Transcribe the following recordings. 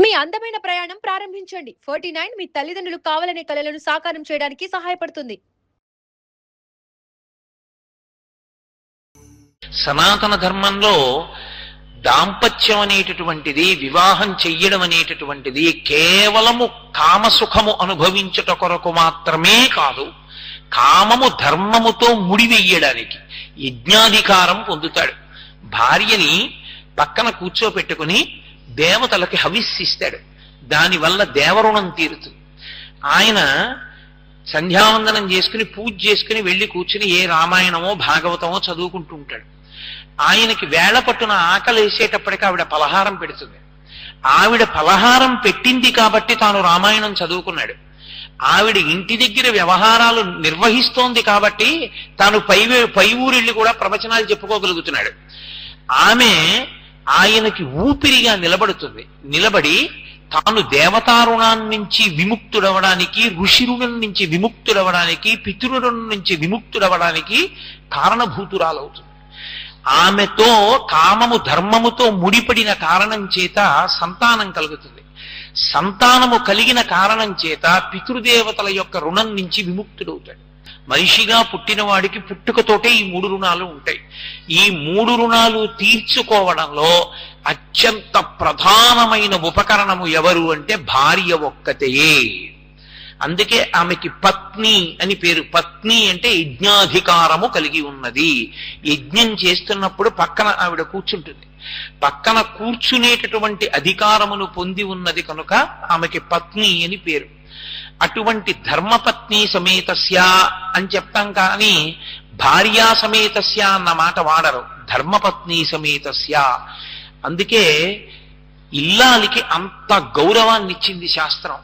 మీ అందమైన ప్రయాణం ప్రారంభించండి. 49 మీ తల్లిదండ్రులు కావాలనే కలలను సాకారం చేయడానికి సహాయపడుతుంది. సనాతన ధర్మంలో దాంపత్యం అనేటటువంటిది, వివాహం చెయ్యడం అనేటటువంటిది కేవలము కామసుఖము అనుభవించుట కొరకు మాత్రమే కాదు, కామము ధర్మముతో ముడివెయ్యడానికి యజ్ఞాధికారం పొందుతాడు. భార్యని పక్కన కూర్చోపెట్టుకుని దేవతలకి హవిస్సిస్తాడు. దానివల్ల దేవరుణం తీరుతుంది. ఆయన సంధ్యావందనం చేసుకుని పూజ చేసుకుని వెళ్ళి కూర్చుని ఏ రామాయణమో భాగవతమో చదువుకుంటూ ఉంటాడు. ఆయనకి వేళ పట్టున ఆకలి వేసేటప్పటికి ఆవిడ పలహారం పెడుతుంది. ఆవిడ పలహారం పెట్టింది కాబట్టి తాను రామాయణం చదువుకున్నాడు. ఆవిడ ఇంటి దగ్గర వ్యవహారాలు నిర్వహిస్తోంది కాబట్టి తాను పై ఊరిళ్ళి కూడా ప్రవచనాలు చెప్పుకోగలుగుతున్నాడు. ఆమె ఆయనకి ఊపిరిగా నిలబడుతుంది. నిలబడి తాను దేవతారుణాన్నించి విముక్తుడవడానికి, ఋషి రుణం నుంచి విముక్తుడవడానికి, పితృరుణం నుంచి విముక్తుడవడానికి కారణభూతురాలవుతుంది. ఆమెతో కామము ధర్మముతో ముడిపడిన కారణం చేత సంతానం కలుగుతుంది. సంతానము కలిగిన కారణం చేత పితృదేవతల యొక్క రుణం నుంచి విముక్తుడవుతాడు. మనిషిగా పుట్టిన వాడికి పుట్టుకతోటే ఈ 3 రుణాలు ఉంటాయి. ఈ 3 రుణాలు తీర్చుకోవడంలో అత్యంత ప్రధానమైన ఉపకరణము ఎవరు అంటే భార్య ఒక్కతే. అందుకే ఆమెకి పత్ని అని పేరు. పత్ని అంటే యజ్ఞాధికారము కలిగి ఉన్నది. యజ్ఞం చేస్తున్నప్పుడు పక్కన ఆవిడ కూర్చుంటుంది. పక్కన కూర్చునేటటువంటి అధికారమును పొంది ఉన్నది కనుక ఆమెకి పత్ని అని పేరు. అటువంటి ధర్మపత్ని సమేతస్య అని చెప్తాం, కానీ భార్యా సమేతస్య అన్న మాట వాడరు. ధర్మపత్ని సమేతస్య. అందుకే ఇల్లాలికి అంత గౌరవాన్ని ఇచ్చింది శాస్త్రం.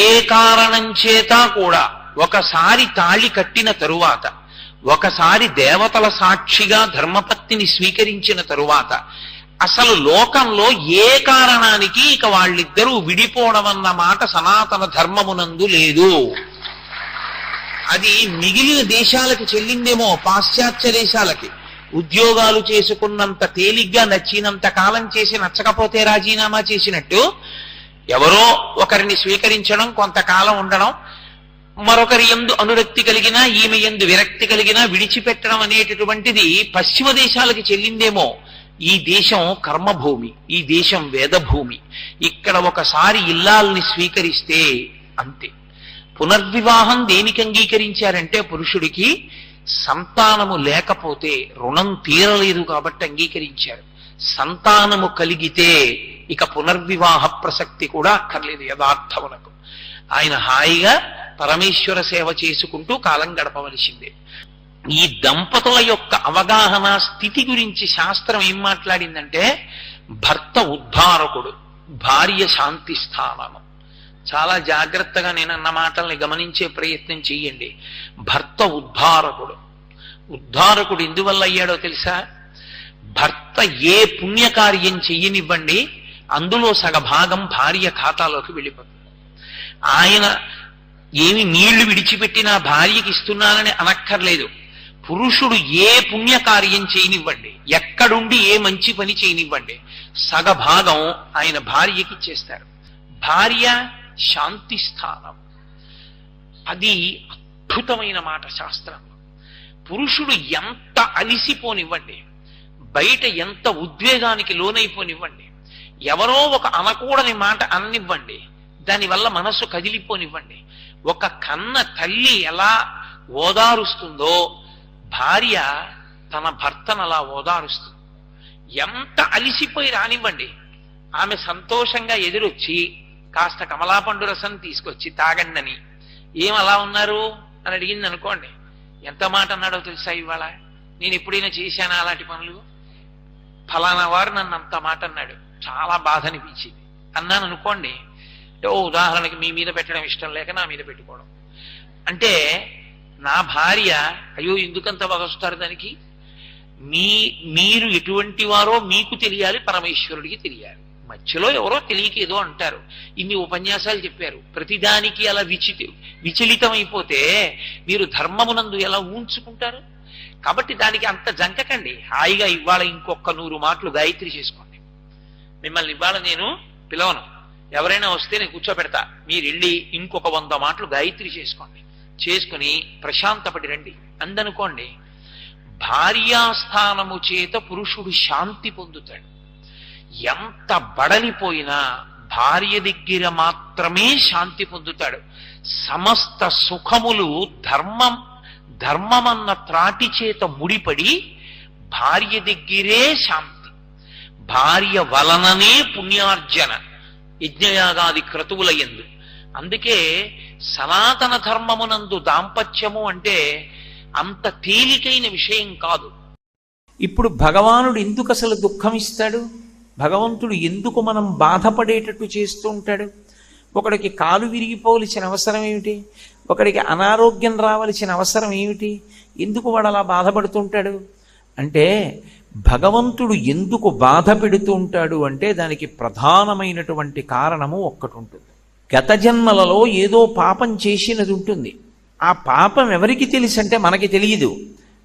ఏ కారణం చేత కూడా ఒకసారి తాళి కట్టిన తరువాత, ఒకసారి దేవతల సాక్షిగా ధర్మపత్నిని స్వీకరించిన తరువాత అసలు లోకంలో ఏ కారణానికి ఇక వాళ్ళిద్దరూ విడిపోవడం అన్న మాట సనాతన ధర్మమునందు లేదు. అది మిగిలిన దేశాలకి చెల్లిందేమో, పాశ్చాత్య దేశాలకి. ఉద్యోగాలు చేసుకున్నంత తేలిగ్గా నచ్చినంత కాలం చేసి నచ్చకపోతే రాజీనామా చేసినట్టు ఎవరో ఒకరిని స్వీకరించడం, కొంతకాలం ఉండడం, మరొకరి యందు అనురక్తి కలిగినా ఈమె యందు విరక్తి కలిగినా విడిచిపెట్టడం అనేటటువంటిది పశ్చిమ దేశాలకి చెల్లిందేమో. ఈ దేశం కర్మభూమి, ఈ దేశం వేదభూమి. ఇక్కడ ఒకసారి ఇల్లాల్ని స్వీకరిస్తే అంతే. పునర్వివాహం దేనికి అంగీకరించారంటే పురుషుడికి సంతానము లేకపోతే రుణం తీరలేదు కాబట్టి అంగీకరించారు. సంతానము కలిగితే ఇక పునర్వివాహ ప్రసక్తి కూడా అక్కర్లేదు యథార్థమునకు. ఆయన హాయిగా పరమేశ్వర సేవ చేసుకుంటూ కాలం గడపవలసిందే. ఈ దంపతుల యొక్క అవగాహన స్థితి గురించి శాస్త్రం ఏం మాట్లాడిందంటే, భర్త ఉద్ధారకుడు, భార్య శాంతి స్థానము. చాలా జాగ్రత్తగా నేను అన్న మాటల్ని గమనించే ప్రయత్నం చెయ్యండి. భర్త ఉద్ధారకుడు. ఉద్ధారకుడు ఎందువల్ల అయ్యాడో తెలుసా? భర్త ఏ పుణ్యకార్యం చెయ్యనివ్వండి, అందులో సగభాగం భార్య ఖాతాలోకి వెళ్ళిపోతుంది. ఆయన ఏమి నీళ్లు విడిచిపెట్టినా భార్యకి ఇస్తున్నానని అనక్కర్లేదు. పురుషుడు ఏ పుణ్యకార్యం చేయనివ్వండి, ఎక్కడుండి ఏ మంచి పని చేయనివ్వండి, సగభాగం ఆయన భార్యకి ఇచ్చేస్తారు. భార్య శాంతి స్థానం. అది అద్భుతమైన మాట శాస్త్రంలో. పురుషుడు ఎంత అలిసిపోనివ్వండి, బయట ఎంత ఉద్వేగానికి లోనైపోనివ్వండి, ఎవరో ఒక అనకూడని మాట అన్నివ్వండి, దానివల్ల మనస్సు కదిలిపోనివ్వండి, ఒక కన్న తల్లి ఎలా ఓదారుస్తుందో భార్య తన భర్తను అలా ఓదారుస్తుంది. ఎంత అలిసిపోయి రానివ్వండి, ఆమె సంతోషంగా ఎదురొచ్చి కాస్త కమలాపండు రసం తీసుకొచ్చి తాగండని, ఏం అలా ఉన్నారు అని అడిగింది అనుకోండి, ఎంత మాట అన్నాడో తెలుసా? ఇవాళ నేను ఎప్పుడైనా చేశానా అలాంటి పనులు? ఫలానా వారు నన్ను అంత మాట అన్నాడు, చాలా బాధ అనిపించింది అన్నాను అనుకోండి. ఓ ఉదాహరణకి మీ మీద పెట్టడం ఇష్టం లేక నా మీద పెట్టుకోవడం అంటే, నా భార్య అయ్యో ఎందుకంత వగొస్తారు దానికి? మీరు ఎటువంటి వారో మీకు తెలియాలి, పరమేశ్వరుడికి తెలియాలి. మధ్యలో ఎవరో తెలియక ఏదో అంటారు. ఇన్ని ఉపన్యాసాలు చెప్పారు, ప్రతిదానికి అలా విచలితమైపోతే మీరు ధర్మమునందు ఎలా ఊంచుకుంటారు? కాబట్టి దానికి అంత జంకకండి. హాయిగా ఇవాళ ఇంకొక 100 మాటలు గాయత్రి చేసుకోండి. మిమ్మల్ని ఇవాళ నేను పిలవను, ఎవరైనా వస్తే నేను కూర్చోబెడతా, మీరు వెళ్ళి ఇంకొక 100 మాటలు గాయత్రి చేసుకోండి, చేసుకుని ప్రశాంతపడి రండి అందనుకోండి. భార్యాస్థానము చేత పురుషుడు శాంతి పొందుతాడు. ఎంత బడలిపోయినా భార్య దగ్గర మాత్రమే శాంతి పొందుతాడు. సమస్త సుఖములు ధర్మమన్న త్రాటి చేత ముడిపడి భార్య దగ్గరే శాంతి. భార్య వలననే పుణ్యార్జన యజ్ఞయాగాది క్రతువుల యందు. అందుకే సనాతన ధర్మమునందు దాంపత్యము అంటే అంత తేలికైన విషయం కాదు. ఇప్పుడు భగవానుడు ఎందుకు అసలు దుఃఖం ఇస్తాడు? భగవంతుడు ఎందుకు మనం బాధపడేటట్టు చేస్తూ ఉంటాడు? ఒకడికి కాలు విరిగిపోవలసిన అవసరం ఏమిటి? ఒకడికి అనారోగ్యం రావలసిన అవసరం ఏమిటి? ఎందుకు వాడు అలా బాధపడుతుంటాడు అంటే, భగవంతుడు ఎందుకు బాధ పెడుతూ ఉంటాడు అంటే దానికి ప్రధానమైనటువంటి కారణము ఒక్కటి ఉంటుంది. గత జన్మలలో ఏదో పాపం చేసినది ఉంటుంది. ఆ పాపం ఎవరికి తెలుసు అంటే మనకి తెలియదు.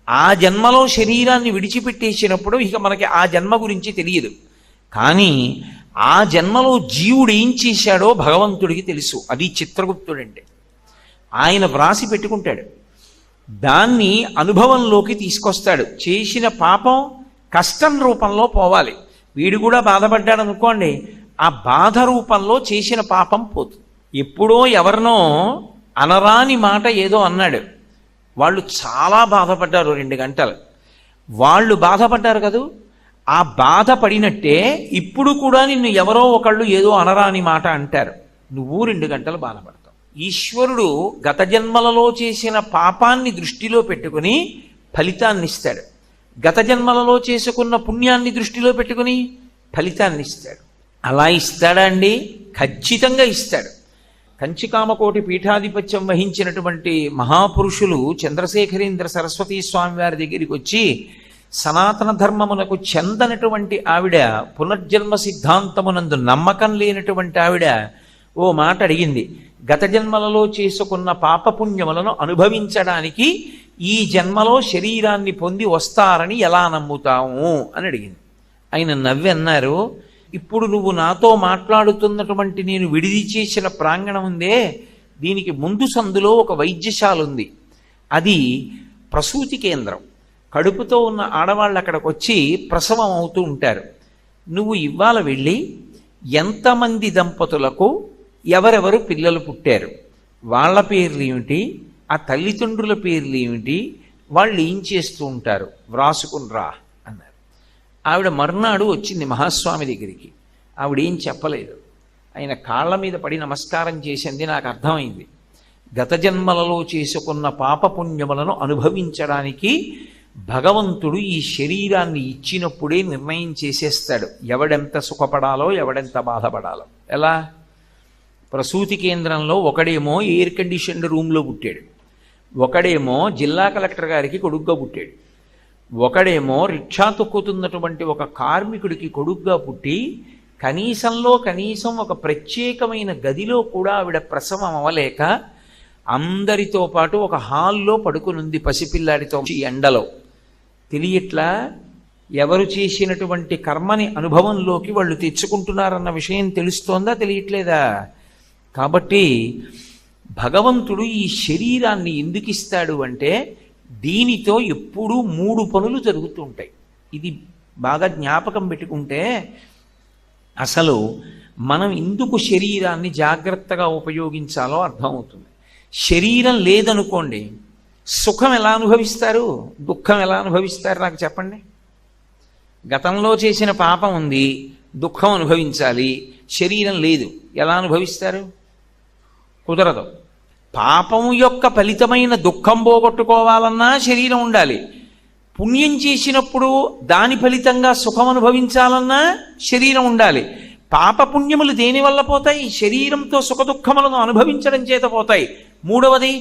ఆ జన్మలో శరీరాన్ని విడిచిపెట్టేసినప్పుడు ఇక మనకి ఆ జన్మ గురించి తెలియదు. కానీ ఆ జన్మలో జీవుడు ఏం చేశాడో భగవంతుడికి తెలుసు. అది చిత్రగుప్తుడంటే. ఆయన వ్రాసి పెట్టుకుంటాడు, దాన్ని అనుభవంలోకి తీసుకొస్తాడు. చేసిన పాపం కష్టం రూపంలో పోవాలి. వీడు కూడా బాధపడ్డాడు అనుకోండి, ఆ బాధ రూపంలో చేసిన పాపం పోతుంది. ఎప్పుడో ఎవరినో అనరాని మాట ఏదో అన్నాడు, వాళ్ళు చాలా బాధపడ్డారు 2 గంటలు. వాళ్ళు బాధపడ్డారు కదూ, ఆ బాధపడినట్టే ఇప్పుడు కూడా నిన్ను ఎవరో ఒకళ్ళు ఏదో అనరాని మాట అంటారు, నువ్వు 2 గంటలు బాధపడతావు. ఈశ్వరుడు గత జన్మలలో చేసిన పాపాన్ని దృష్టిలో పెట్టుకుని ఫలితాన్ని ఇస్తాడు. గత జన్మలలో చేసుకున్న పుణ్యాన్ని దృష్టిలో పెట్టుకుని ఫలితాన్ని ఇస్తాడు. అలా ఇస్తాడా అండి? ఖచ్చితంగా ఇస్తాడు. కంచికామకోటి పీఠాధిపత్యం వహించినటువంటి మహాపురుషులు చంద్రశేఖరేంద్ర సరస్వతీ స్వామి వారి దగ్గరికి వచ్చి, సనాతన ధర్మమునకు చెందనటువంటి ఆవిడ, పునర్జన్మ సిద్ధాంతమునందు నమ్మకం లేనటువంటి ఆవిడ ఓ మాట అడిగింది. గత జన్మలలో చేసుకున్న పాపపుణ్యములను అనుభవించడానికి ఈ జన్మలో శరీరాన్ని పొంది వస్తారని ఎలా నమ్ముతాము అని అడిగింది. ఆయన నవ్వి అన్నారు, ఇప్పుడు నువ్వు నాతో మాట్లాడుతున్నటువంటి నేను విడిది చేసిన ప్రాంగణం ఉందే, దీనికి ముందు సందులో ఒక వైద్యశాల ఉంది. అది ప్రసూతి కేంద్రం. కడుపుతో ఉన్న ఆడవాళ్ళు అక్కడికి వచ్చి ప్రసవం అవుతూ ఉంటారు. నువ్వు ఇవాళ వెళ్ళి ఎంతమంది దంపతులకు ఎవరెవరు పిల్లలు పుట్టారు, వాళ్ళ పేర్లు ఏమిటి, ఆ తల్లిదండ్రుల పేర్లు ఏమిటి, వాళ్ళు ఏం చేస్తూ ఉంటారు వ్రాసుకుని రా అన్నారు. ఆవిడ మర్నాడు వచ్చింది మహాస్వామి దగ్గరికి. ఆవిడేం చెప్పలేదు. ఆయన కాళ్ళ మీద పడి నమస్కారం చేసింది. నాకు అర్థమైంది, గత జన్మలలో చేసుకున్న పాపపుణ్యములను అనుభవించడానికి భగవంతుడు ఈ శరీరాన్ని ఇచ్చినప్పుడే నిర్ణయం చేసేస్తాడు ఎవడెంత సుఖపడాలో ఎవడెంత బాధపడాలో. ఎలా? ప్రసూతి కేంద్రంలో ఒకడేమో ఎయిర్ కండిషన్డ్ రూమ్లో పుట్టాడు, ఒకడేమో జిల్లా కలెక్టర్ గారికి కొడుగ్గా పుట్టాడు, ఒకడేమో రిక్షా తొక్కుతున్నటువంటి ఒక కార్మికుడికి కొడుగ్గా పుట్టి కనీసంలో కనీసం ఒక ప్రత్యేకమైన గదిలో కూడా ఆవిడ ప్రసవం అవ్వలేక అందరితో పాటు ఒక హాల్లో పడుకునుంది పసిపిల్లాడితో. ఎండలో తెలియట్లా ఎవరు చేసినటువంటి కర్మని అనుభవంలోకి వాళ్ళు తెచ్చుకుంటున్నారన్న విషయం తెలుస్తోందా తెలియట్లేదా? కాబట్టి భగవంతుడు ఈ శరీరాన్ని ఎందుకు ఇస్తాడు అంటే దీనితో ఎప్పుడూ 3 పనులు జరుగుతూ ఉంటాయి. ఇది బాగా జ్ఞాపకం పెట్టుకుంటే అసలు మనం ఎందుకు శరీరాన్ని జాగ్రత్తగా ఉపయోగించాలో అర్థమవుతుంది. శరీరం లేదనుకోండి, సుఖం ఎలా అనుభవిస్తారు, దుఃఖం ఎలా అనుభవిస్తారు నాకు చెప్పండి. గతంలో చేసిన పాపం ఉంది, దుఃఖం అనుభవించాలి, శరీరం లేదు, ఎలా అనుభవిస్తారు? కుదరదు. పాపము యొక్క ఫలితమైన దుఃఖం పోగొట్టుకోవాలన్నా శరీరం ఉండాలి. పుణ్యం చేసినప్పుడు దాని ఫలితంగా సుఖం అనుభవించాలన్నా శరీరం ఉండాలి. పాపపుణ్యములు దేనివల్ల పోతాయి? శరీరంతో సుఖ దుఃఖములను అనుభవించడం చేత పోతాయి. మూడవది,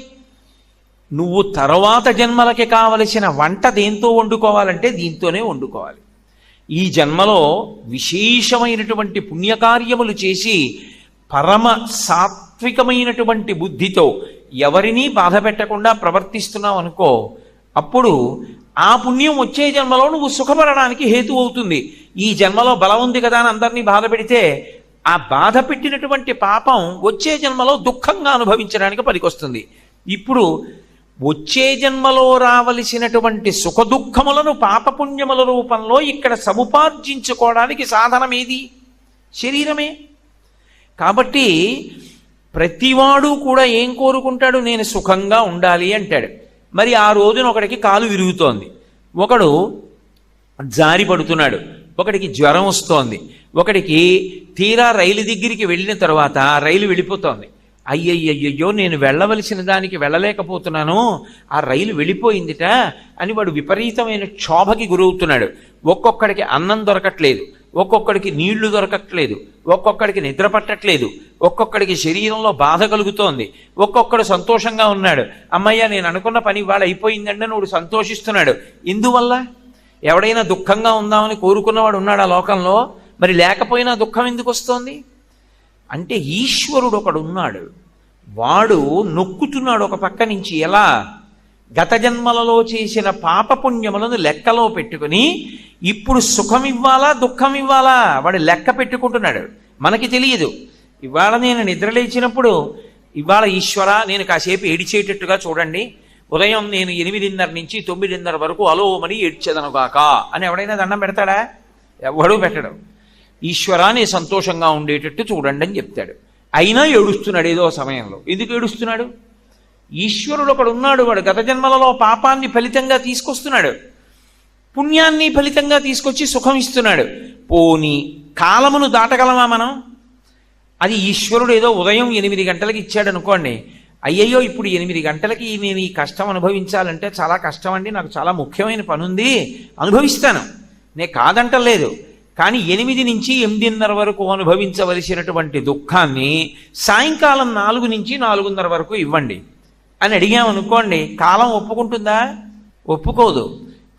నువ్వు తర్వాత జన్మలకి కావలసిన వంట దేంతో వండుకోవాలంటే దీంతోనే వండుకోవాలి. ఈ జన్మలో విశేషమైనటువంటి పుణ్యకార్యములు చేసి పరమ సాత్వికమైనటువంటి బుద్ధితో ఎవరినీ బాధ పెట్టకుండా ప్రవర్తిస్తున్నావు అనుకో, అప్పుడు ఆ పుణ్యం వచ్చే జన్మలో నువ్వు సుఖపడడానికి హేతు అవుతుంది. ఈ జన్మలో బలం ఉంది కదా అని అందరినీ బాధ పెడితే ఆ బాధ పెట్టినటువంటి పాపం వచ్చే జన్మలో దుఃఖంగా అనుభవించడానికి పనికొస్తుంది. ఇప్పుడు వచ్చే జన్మలో రావలసినటువంటి సుఖ దుఃఖములను పాపపుణ్యముల రూపంలో ఇక్కడ సముపార్జించుకోవడానికి సాధనం ఏది? శరీరమే. కాబట్టి ప్రతివాడు కూడా ఏం కోరుకుంటాడు? నేను సుఖంగా ఉండాలి అంటాడు. మరి ఆ రోజున ఒకడికి కాలు విరుగుతోంది, ఒకడు జారి పడుతున్నాడు, ఒకడికి జ్వరం వస్తోంది, ఒకడికి తీరా రైలు దగ్గరికి వెళ్ళిన తర్వాత రైలు వెళ్ళిపోతోంది. అయ్యయ్యయ్యో నేను వెళ్ళవలసిన దానికి వెళ్ళలేకపోతున్నాను, ఆ రైలు వెళ్ళిపోయిందిట అని వాడు విపరీతమైన క్షోభకి గురవుతున్నాడు. ఒక్కొక్కడికి అన్నం దొరకట్లేదు, ఒక్కొక్కడికి నీళ్లు దొరకట్లేదు, ఒక్కొక్కడికి నిద్ర పట్టట్లేదు, ఒక్కొక్కడికి శరీరంలో బాధ కలుగుతోంది, ఒక్కొక్కడు సంతోషంగా ఉన్నాడు. అమ్మయ్య నేను అనుకున్న పని ఇవాళ అయిపోయిందంటే నువ్వు సంతోషిస్తున్నాడు. ఇందువల్ల ఎవడైనా దుఃఖంగా ఉందామని కోరుకున్నవాడు ఉన్నాడు ఆ లోకంలో? మరి లేకపోయినా దుఃఖం ఎందుకు వస్తోంది అంటే ఈశ్వరుడు ఒకడు ఉన్నాడు, వాడు నొక్కుతున్నాడు ఒక పక్క నుంచి. ఎలా? గత జన్మలలో చేసిన పాపపుణ్యములను లెక్కలో పెట్టుకుని ఇప్పుడు సుఖం ఇవ్వాలా దుఃఖం ఇవ్వాలా వాడు లెక్క పెట్టుకుంటున్నాడు. మనకి తెలియదు. ఇవాళ నేను నిద్రలేచినప్పుడు ఇవాళ ఈశ్వర నేను కాసేపు ఏడిచేటట్టుగా చూడండి, ఉదయం నేను 8:30 నుంచి 9:30 వరకు అలోమని ఏడ్చేదనుగాక అని ఎవడైనా దండం పెడతాడా? ఎవడూ పెట్టడు. ఈశ్వరాన్ని సంతోషంగా ఉండేటట్టు చూడండి అని చెప్తాడు. అయినా ఏడుస్తున్నాడు ఏదో సమయంలో. ఎందుకు ఏడుస్తున్నాడు? ఈశ్వరుడు ఒకడు ఉన్నాడు, వాడు గత జన్మలలో పాపాన్ని ఫలితంగా తీసుకొస్తున్నాడు, పుణ్యాన్ని ఫలితంగా తీసుకొచ్చి సుఖం ఇస్తున్నాడు. పోనీ కాలమును దాటగలమా మనం? అది ఈశ్వరుడు ఏదో ఉదయం 8 గంటలకు ఇచ్చాడు అనుకోండి, అయ్యయ్యో ఇప్పుడు 8 గంటలకి నేను ఈ కష్టం అనుభవించాలంటే చాలా కష్టం అండి, నాకు చాలా ముఖ్యమైన పని ఉంది, అనుభవిస్తాను, నేను కాదంటలేదు. కానీ 8 నుంచి 8:30 వరకు అనుభవించవలసినటువంటి దుఃఖాన్ని సాయంకాలం 4 నుంచి 4:30 వరకు ఇవ్వండి అని అడిగామనుకోండి, కాలం ఒప్పుకుంటుందా? ఒప్పుకోదు.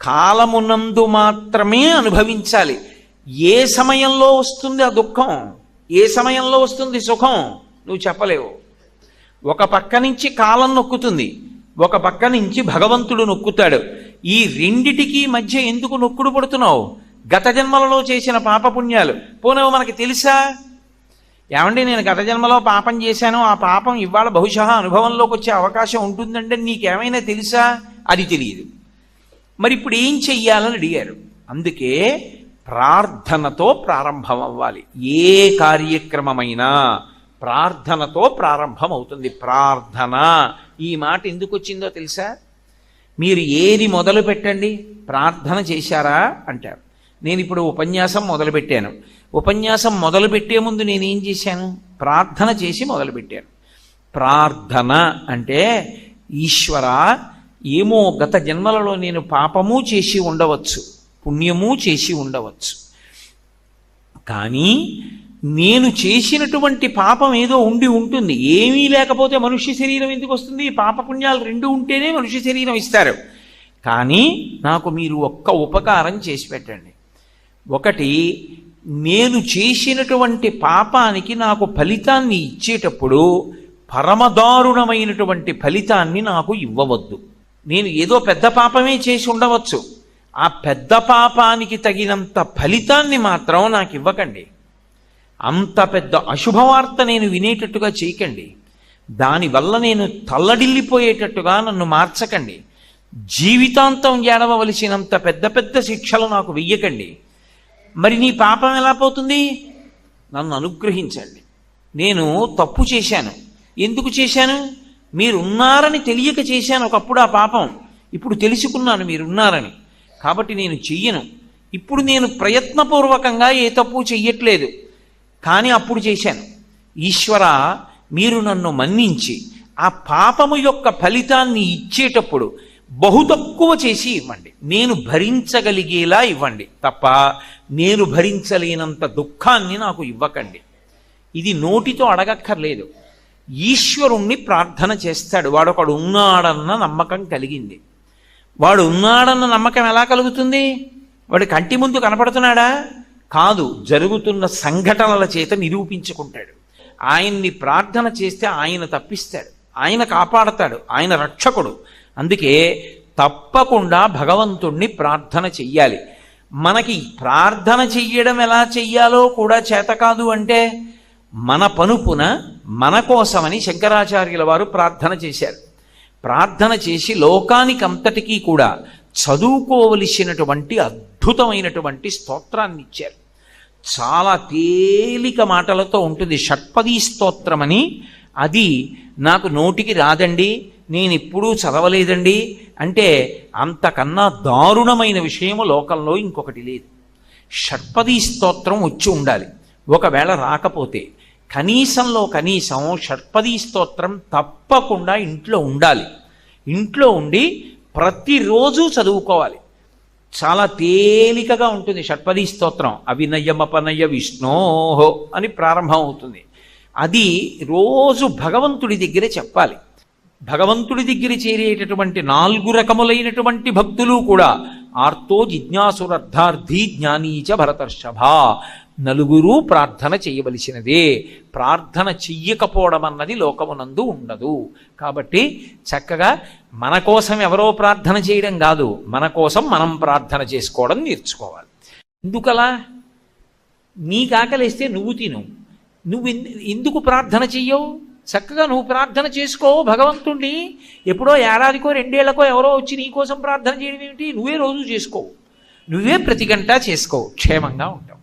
కాలమునందు మాత్రమే అనుభవించాలి. ఏ సమయంలో వస్తుంది ఆ దుఃఖం, ఏ సమయంలో వస్తుంది సుఖం నువ్వు చెప్పలేవు. ఒక పక్క నుంచి కాలం నొక్కుతుంది, ఒక పక్క నుంచి భగవంతుడు నొక్కుతాడు. ఈ రెండిటికి మధ్య ఎందుకు నొక్కుడు పడుతున్నావు? గత జన్మలలో చేసిన పాపపుణ్యాలు పోనవు మనకి తెలుసా? ఏమండి నేను గత జన్మలో పాపం చేశాను, ఆ పాపం ఇవాళ బహుశా అనుభవంలోకి వచ్చే అవకాశం ఉంటుందంటే నీకేమైనా తెలుసా? అది తెలియదు. మరి ఇప్పుడు ఏం చెయ్యాలని అడిగారు. అందుకే ప్రార్థనతో ప్రారంభం అవ్వాలి. ఏ కార్యక్రమమైనా ప్రార్థనతో ప్రారంభం అవుతుంది. ప్రార్థన ఈ మాట ఎందుకు వచ్చిందో తెలుసా? మీరు ఏది మొదలు పెట్టండి, ప్రార్థన చేశారా అంటారు. నేను ఇప్పుడు ఉపన్యాసం మొదలుపెట్టాను, ఉపన్యాసం మొదలుపెట్టే ముందు నేనేం చేశాను? ప్రార్థన చేసి మొదలుపెట్టాను. ప్రార్థన అంటే ఈశ్వర ఏమో గత జన్మలలో నేను పాపము చేసి ఉండవచ్చు, పుణ్యము చేసి ఉండవచ్చు, కానీ నేను చేసినటువంటి పాపం ఏదో ఉండి ఉంటుంది. ఏమీ లేకపోతే మనుష్య శరీరం ఎందుకు వస్తుంది? పాపపుణ్యాలు 2 ఉంటేనే మనుష్య శరీరం ఇస్తారు. కానీ నాకు మీరు ఒక్క ఉపకారం చేసి పెట్టండి. ఒకటి, నేను చేసినటువంటి పాపానికి నాకు ఫలితాన్ని ఇచ్చేటప్పుడు పరమదారుణమైనటువంటి ఫలితాన్ని నాకు ఇవ్వవద్దు. నేను ఏదో పెద్ద పాపమే చేసి ఉండవచ్చు, ఆ పెద్ద పాపానికి తగినంత ఫలితాన్ని మాత్రం నాకు ఇవ్వకండి. అంత పెద్ద అశుభవార్త నేను వినేటట్టుగా చేయకండి. దానివల్ల నేను తల్లడిల్లిపోయేటట్టుగా నన్ను మార్చకండి. జీవితాంతం ఏడవలసినంత పెద్ద పెద్ద శిక్షలు నాకు వెయ్యకండి. మరి నీ పాపం ఎలా పోతుంది? నన్ను అనుగ్రహించండి. నేను తప్పు చేశాను. ఎందుకు చేశాను? మీరున్నారని తెలియక చేశాను ఒకప్పుడు ఆ పాపం. ఇప్పుడు తెలుసుకున్నాను మీరున్నారని, కాబట్టి నేను చెయ్యను. ఇప్పుడు నేను ప్రయత్నపూర్వకంగా ఏ తప్పు చెయ్యట్లేదు, కానీ అప్పుడు చేశాను. ఈశ్వర మీరు నన్ను మన్నించి ఆ పాపము యొక్క ఫలితాన్ని ఇచ్చేటప్పుడు బహు తక్కువ చేసి ఇవ్వండి, నేను భరించగలిగేలా ఇవ్వండి తప్ప నేను భరించలేనంత దుఃఖాన్ని నాకు ఇవ్వకండి. ఇది నోటితో అడగక్కర్లేదు, ఈశ్వరుణ్ణి ప్రార్థన చేస్తాడు. వాడొకడు ఉన్నాడన్న నమ్మకం కలిగింది. వాడు ఉన్నాడన్న నమ్మకం ఎలా కలుగుతుంది? వాడు కంటి ముందు కనపడుతున్నాడా? కాదు, జరుగుతున్న సంఘటనల చేత నిరూపించుకుంటాడు. ఆయన్ని ప్రార్థన చేస్తే ఆయన తప్పిస్తాడు, ఆయన కాపాడతాడు, ఆయన రక్షకుడు. అందుకే తప్పకుండా భగవంతుణ్ణి ప్రార్థన చెయ్యాలి. మనకి ప్రార్థన చెయ్యడం ఎలా చెయ్యాలో కూడా చేత కాదు అంటే మన పనుపున మన కోసమని శంకరాచార్యుల వారు ప్రార్థన చేశారు. ప్రార్థన చేసి లోకానికంతటికీ కూడా చదువుకోవలసినటువంటి అద్భుతమైనటువంటి స్తోత్రాన్ని ఇచ్చారు. చాలా తేలిక మాటలతో ఉంటుంది. షట్పదీ స్తోత్రమని, అది నాకు నోటికి రాదండి, నేను ఎప్పుడూ చదవలేదండి అంటే అంతకన్నా దారుణమైన విషయము లోకంలో ఇంకొకటి లేదు. షట్పదీ స్తోత్రం వచ్చి ఉండాలి. ఒకవేళ రాకపోతే కనీసంలో కనీసం షట్పదీ స్తోత్రం తప్పకుండా ఇంట్లో ఉండాలి. ఇంట్లో ఉండి ప్రతిరోజు చదువుకోవాలి. చాలా తేలికగా ఉంటుంది షట్పదీ స్తోత్రం. అవినయమపనయ విష్ణోహో అని ప్రారంభం అవుతుంది. అది రోజు భగవంతుడి దగ్గర చెప్పాలి. భగవంతుడి దగ్గర చేరేటటువంటి 4 రకములైనటువంటి భక్తులు కూడా ఆర్తో జిజ్ఞాసురర్థార్థి జ్ఞానీచ భరతర్షభ, నలుగురు ప్రార్థన చేయవలసినదే. ప్రార్థన చెయ్యకపోవడం అన్నది లోకమునందు ఉండదు. కాబట్టి చక్కగా మన కోసం ఎవరో ప్రార్థన చేయడం కాదు, మన కోసం మనం ప్రార్థన చేసుకోవడం నేర్చుకోవాలి. ఎందుకలా? నీకు ఆకలిస్తే నువ్వు తిను. నువ్వు ఎందుకు ప్రార్థన చెయ్యవు? చక్కగా నువ్వు ప్రార్థన చేసుకో భగవంతుణ్ణి. ఎప్పుడో ఏడాదికో 2 ఏళ్లకో ఎవరో వచ్చి నీ కోసం ప్రార్థన చేయడం ఏమిటి? నువ్వే రోజు చేసుకోవు, నువ్వే ప్రతి గంట చేసుకోవు, క్షేమంగా ఉంటావు.